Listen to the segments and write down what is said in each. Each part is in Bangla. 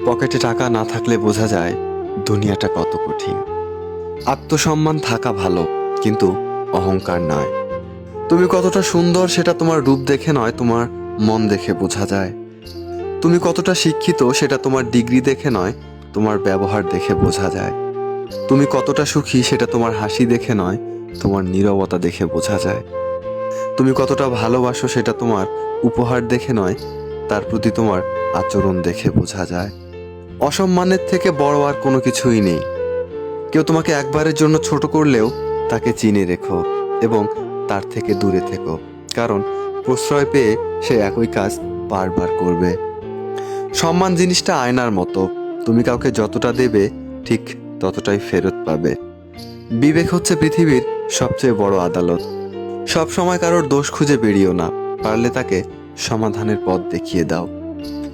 পকেটে টাকা না থাকলে বোঝা যায় দুনিয়াটা কত কঠিন। আত্মসম্মান থাকা ভালো, কিন্তু অহংকার নয়। তুমি কতটা সুন্দর সেটা তোমার রূপ দেখে নয়, তোমার মন দেখে বোঝা যায়। তুমি কতটা শিক্ষিত সেটা তোমার ডিগ্রি দেখে নয়, তোমার ব্যবহার দেখে বোঝা যায়। তুমি কতটা সুখী সেটা তোমার হাসি দেখে নয়, তোমার নীরবতা দেখে বোঝা যায়। তুমি কতটা ভালোবাসো সেটা তোমার উপহার দেখে নয়, তার প্রতি তোমার আচরণ দেখে বোঝা যায়। অসম্মানের থেকে বড় আর কোনো কিছুই নেই। কেউ তোমাকে একবারের জন্য ছোট করলেও তাকে চিনে রেখো এবং তার থেকে দূরে থেকো, কারণ প্রশ্রয় পেয়ে সে একই কাজ বারবার করবে। সম্মান জিনিসটা আয়নার মতো, তুমি কাউকে যতটা দেবে ঠিক ততটাই ফেরত পাবে। বিবেক হচ্ছে পৃথিবীর সবচেয়ে বড় আদালত। সব সময় কারোর দোষ খুঁজে বেরিও না, পারলে তাকে সমাধানের পথ দেখিয়ে দাও।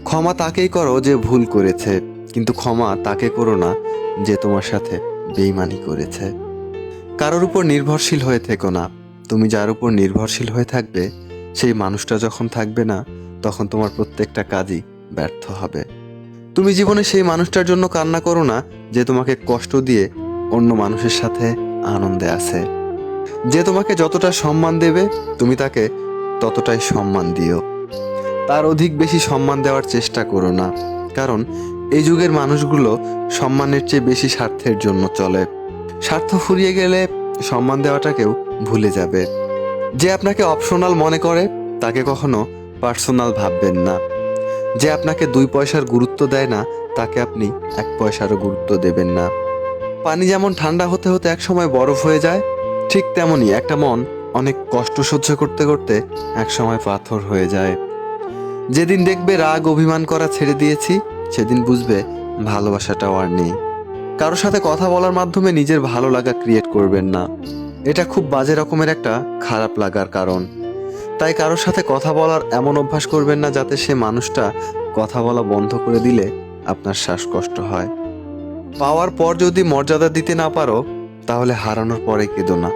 ক্ষমা তাকেই করো যে ভুল করেছে, কিন্তু ক্ষমা তাকে করো না যে তোমার সাথে বেইমানি করেছে। কারোর উপর নির্ভরশীল হয়ে থেকো না। তুমি যার উপর নির্ভরশীল হয়ে থাকবে, সেই মানুষটা যখন থাকবে না, তখন তোমার প্রত্যেকটা কাজই ব্যর্থ হবে। তুমি জীবনে সেই মানুষটার জন্য কান্না করো না যে তোমাকে কষ্ট দিয়ে অন্য মানুষের সাথে আনন্দে আছে। যে তোমাকে যতটা সম্মান দেবে, তুমি তাকে ততটাই সম্মান দিও। তার অধিক বেশি সম্মান দেওয়ার চেষ্টা করো না, কারণ এই যুগের মানুষগুলো সম্মানের চেয়ে বেশি স্বার্থের জন্য চলে। স্বার্থ ফুরিয়ে গেলে সম্মান দেওয়াটাকেও ভুলে যাবে। যে আপনাকে অপশনাল মনে করে তাকে কখনো পার্সোনাল ভাববেন না। যে আপনাকে 2 পয়সার গুরুত্ব দেয় না, তাকে আপনি 1 পয়সারও গুরুত্ব দেবেন না। পানি যেমন ঠান্ডা হতে হতে একসময় বরফ হয়ে যায়, ঠিক তেমনই একটা মন অনেক কষ্ট সহ্য করতে করতে একসময় পাথর হয়ে যায়। যেদিন দেখবে রাগ অভিমান করা ছেড়ে দিয়েছি, সেদিন বুঝবে ভালোবাসাটাও আর নেই। কারোর সাথে কথা বলার মাধ্যমে নিজের ভালো লাগা ক্রিয়েট করবেন না, এটা খুব বাজে রকমের একটা খারাপ লাগার কারণ। তাই কারোর সাথে কথা বলার এমন অভ্যাস করবেন না যাতে সে মানুষটা কথা বলা বন্ধ করে দিলে আপনার শ্বাসকষ্ট হয়। পাওয়ার পর যদি মর্যাদা দিতে না পারো, তাহলে হারানোর পরে কেঁদো না।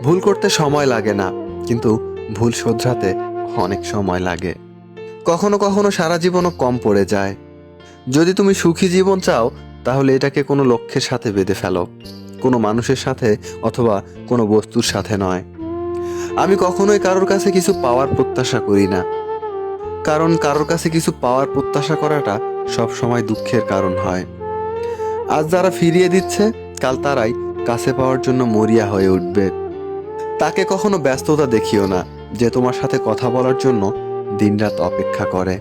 ভুল করতে সময় লাগে না, কিন্তু ভুল শোধরাতে অনেক সময় লাগে। কখনো কখনো সারা জীবনও কম পড়ে যায়। যদি তুমি সুখী জীবন চাও, তাহলে এটাকে কোনো লক্ষ্যের সাথে বেঁধে ফেলো, কোনো মানুষের সাথে অথবা কোনো বস্তুর সাথে নয়। আমি কখনোই কারোর কাছে কিছু পাওয়ার প্রত্যাশা করি না, কারণ কারোর কাছে কিছু পাওয়ার প্রত্যাশা করাটা সব সময় দুঃখের কারণ হয়। আজ যারা ফিরিয়ে দিচ্ছে, কাল তারাই কাছে পাওয়ার জন্য মরিয়া হয়ে উঠবে। তাকে কখনো ব্যস্ততা দেখিও না যে তোমার সাথে কথা বলার জন্য দিনরাত অপেক্ষা করে।